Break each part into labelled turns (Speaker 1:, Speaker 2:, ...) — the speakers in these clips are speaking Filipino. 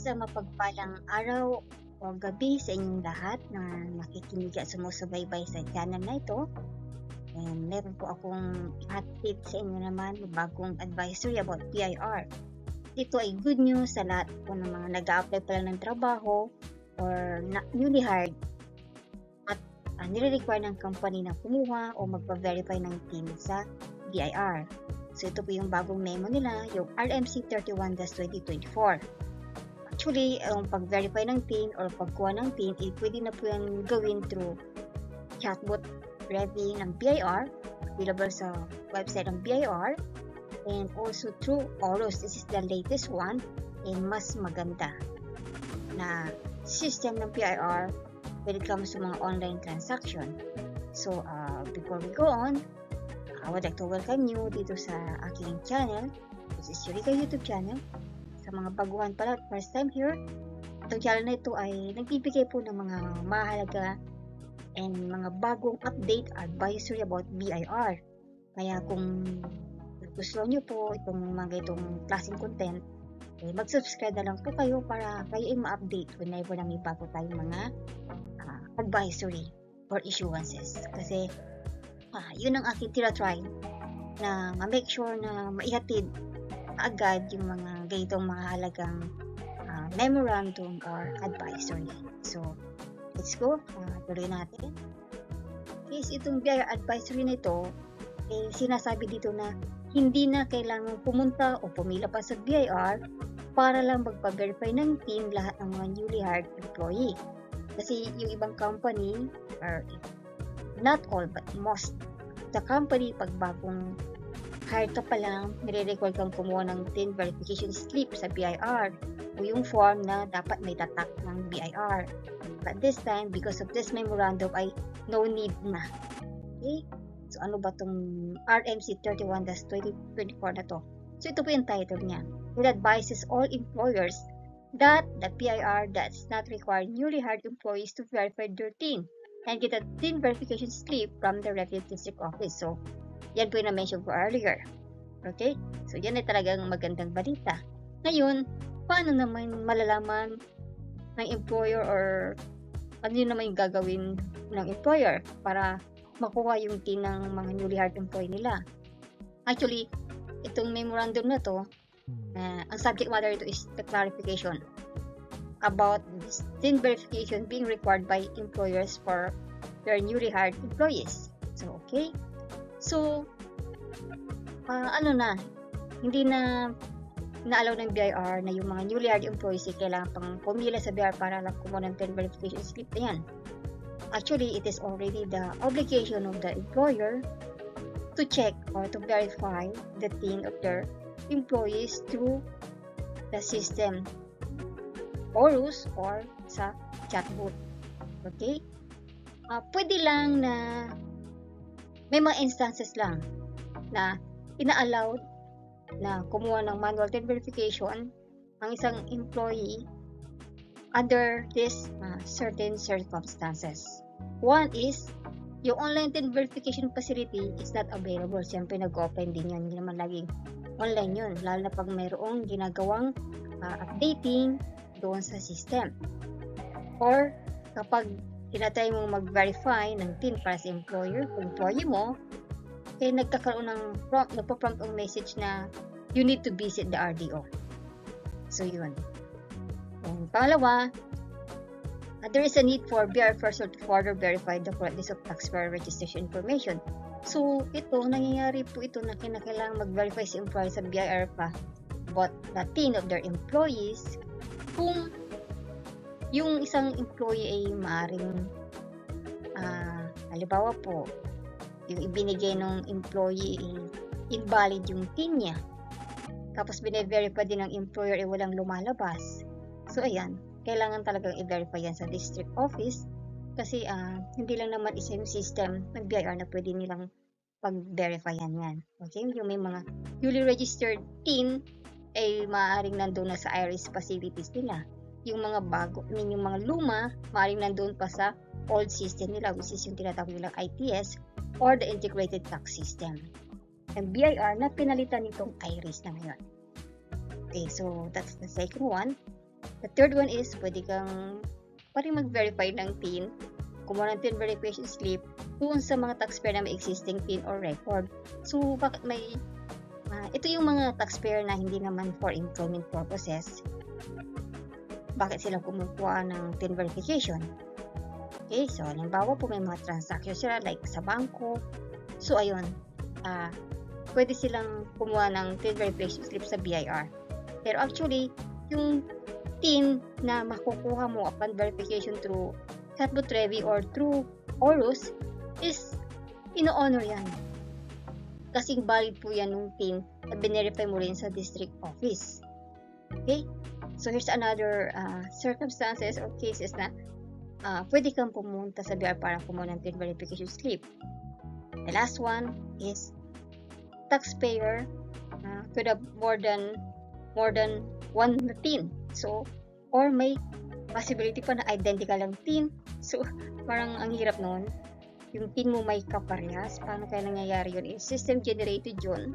Speaker 1: Isang mapagpalang araw o gabi sa inyong lahat na nakikinig at sumusubaybay sa channel na ito. And meron po akong update sa inyo naman bagong advisory about BIR. Ito ay good news sa lahat po ng mga nag-a-apply pa lang ng trabaho or newly hired at nire-require ng company na kumuha o magpa-verify ng team sa BIR. So ito po yung bagong memo nila, yung RMC 31-2024. Actually, ang pag-verify ng PIN or pagkuha ng PIN, pwede na po yan gawin through chatbot ready ng BIR, available sa website ng BIR, and also through OROS. This is the latest one and mas maganda na system ng BIR when it comes to mga online transaction. So, before we go on, I would like to welcome you dito sa aking channel. This is Eureka YouTube channel. Sa mga baguhan pala, first time here, itong channel na ito ay nagbibigay po ng mga mahalaga and mga bagong update advisory about BIR. Kaya kung gusto nyo po itong mga itong klaseng content, mag-subscribe na lang po kayo para kayo ay ma-update whenever na may bago tayong mga advisory or issuances. Kasi yun ang aking tira-try na ma-make sure na maihatid agad yung mga ganitong mahalagang memorandum or advisory. So, let's go. Tuloy natin. Is itong BIR advisory na ito, sinasabi dito na hindi na kailangan pumunta o pumila pa sa BIR para lang magpa-verify ng team lahat ng mga newly hired employee. Kasi yung ibang company, or not all but most, the company pag bagong hired ka pa lang, nire-require kang kumuha ng PIN verification slip sa BIR o yung form na dapat may tatak ng BIR. But this time, because of this memorandum ay no need na. Okay? So ano ba itong RMC 31-2024 na to? So ito po yung title niya. It advises all employers that the BIR does not require newly hired employees to verify their TIN and get a TIN verification slip from the relative district office. So, yan po yung na-mention ko earlier. Okay? So, yan ay talagang magandang balita. Ngayon, paano naman malalaman ng employer or ano yun naman yung gagawin ng employer para makuha yung TIN ng mga newly hired employee nila? Actually, itong memorandum na to, ang subject matter ito is the clarification about TIN verification being required by employers for their newly hired employees. So, okay. So, hindi na na-allow ng BIR na yung mga newly hired employees kailangan pang pumila sa BIR para lang kumuha ng TIN verification slip na yan. Actually, it is already the obligation of the employer to check or to verify the TIN of their employees through the system OROS or sa chatbot. Okay? Pwede lang na may mga instances lang na ina-allow na kumuha ng manual TIN verification ang isang employee under this certain circumstances. One is, yung online TIN verification facility is not available. Siyempre, nag-open din yan. Hindi naman laging online yun. Lalo na pag mayroong ginagawang updating doon sa system. Or, kapag tinatry mong mag-verify ng TIN para sa employee mo, nagkakaroon ng nagpa-prompt ang message na you need to visit the RDO. So, yun. And pangalawa, there is a need for BIR person to further verify the correctness of taxpayer registration information. So, nangyayari po ito na kinakailangan mag-verify si employer sa BIR pa about the TIN of their employees kung yung isang employee ay maaaring halimbawa po, yung ibinigay ng employee invalid yung TIN niya. Tapos bine-verify din ng employer ay walang lumalabas. So, ayan. Kailangan talagang i-verify yan sa district office kasi hindi lang naman isa yung system ng BIR na pwede nilang pag-verify yan. Okay? Yung may mga newly registered TIN ay maaaring nandun na sa IRS facilities nila. Yung mga bago, yung mga luma, maaaring nandun pa sa old system nila, which is yung tinatawag nilang ITS or the Integrated Tax System. Ang BIR na pinalitan nitong IRS na ngayon. Okay, so that's the second one. The third one is, pwede kang parang mag-verify ng TIN, kumuha ng TIN verification slip doon sa mga taxpayer na may existing TIN or record. So, bakit may ito yung mga taxpayer na hindi naman for employment purposes. Bakit sila kumukuha ng TIN verification? Okay, so halimbawa po may mga transaction sila like sa bangko. So, ayun, pwede silang kumuha ng TIN verification slip sa BIR. Pero actually, yung TIN na makukuha mo upon verification through Chatbot Revi or through Orus is ino-honor yan. Kasing valid po yan ng TIN na binerify mo rin sa district office. Okay? So, here's another circumstances or cases na pwede kang pumunta sa BIR para kumuha ng TIN verification slip. The last one is taxpayer could have more than one TIN. So, or may possibility pa na identical ang TIN. So, parang ang hirap nun. Yung TIN mo may kaparehas. Paano kaya nangyayari yun? Is system generated yun.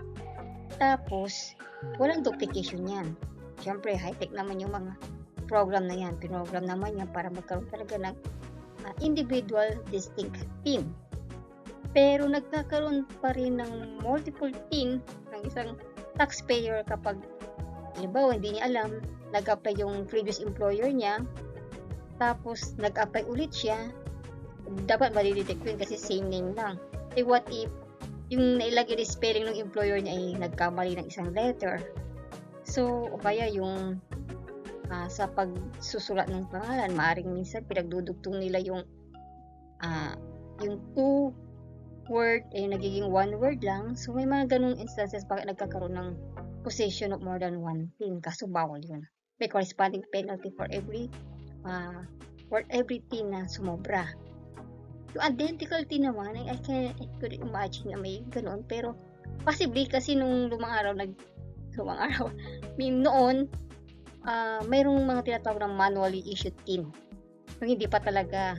Speaker 1: Tapos, walang duplication yan. Siyempre, high-tech naman yung mga program na yan. Pinogram naman yan para magkaroon talaga ng individual distinct TIN. Pero nagkakaroon pa rin ng multiple TIN ng isang taxpayer kapag halimbawa hindi niya alam, nag-apply yung previous employer niya, tapos nag-apply ulit siya, dapat malidetect yun kasi same name lang. Eh what if yung nailagay na spelling ng employer niya ay nagkamali ng isang letter? So, o kaya yung sa pagsusulat ng pangalan, maaaring minsan pinagdudugtong nila yung two word ay nagiging one word lang. So, may mga ganung instances bakit nagkakaroon ng possession of more than one TIN. Kaso bawal yun. May corresponding penalty for every TIN na sumobra. Yung identical TIN naman, I could imagine na may ganoon. Pero, possibly kasi nung lumang araw, noon, mayroong mga tinatawag ng manually issued TIN. Yung hindi pa talaga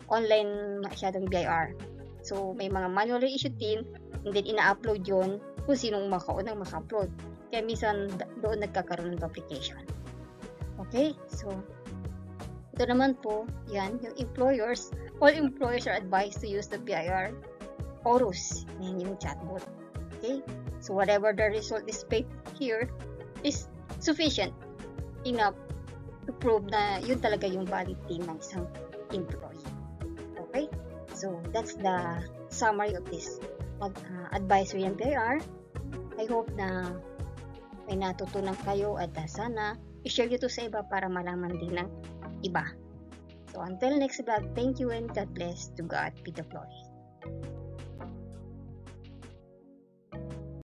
Speaker 1: online masyadong BIR. So, may mga manually issued TIN, and then ina-upload yun kung sinong makaunang maka-upload. Kaya minsan doon nagkakaroon ng duplication. Okay? So, ito naman po, yan, yung employers. All employers are advised to use the BIR Orus. Yan yung chatbot. Okay? So, whatever the result is paid here is sufficient enough to prove na yun talaga yung valid TIN ng isang employee. Okay? So, that's the summary of this advisory ng BIR. I hope na may natutunan kayo at sana i-share nyo to sa iba para malaman din ng iba. So, until next vlog, thank you and God bless. To God be the glory.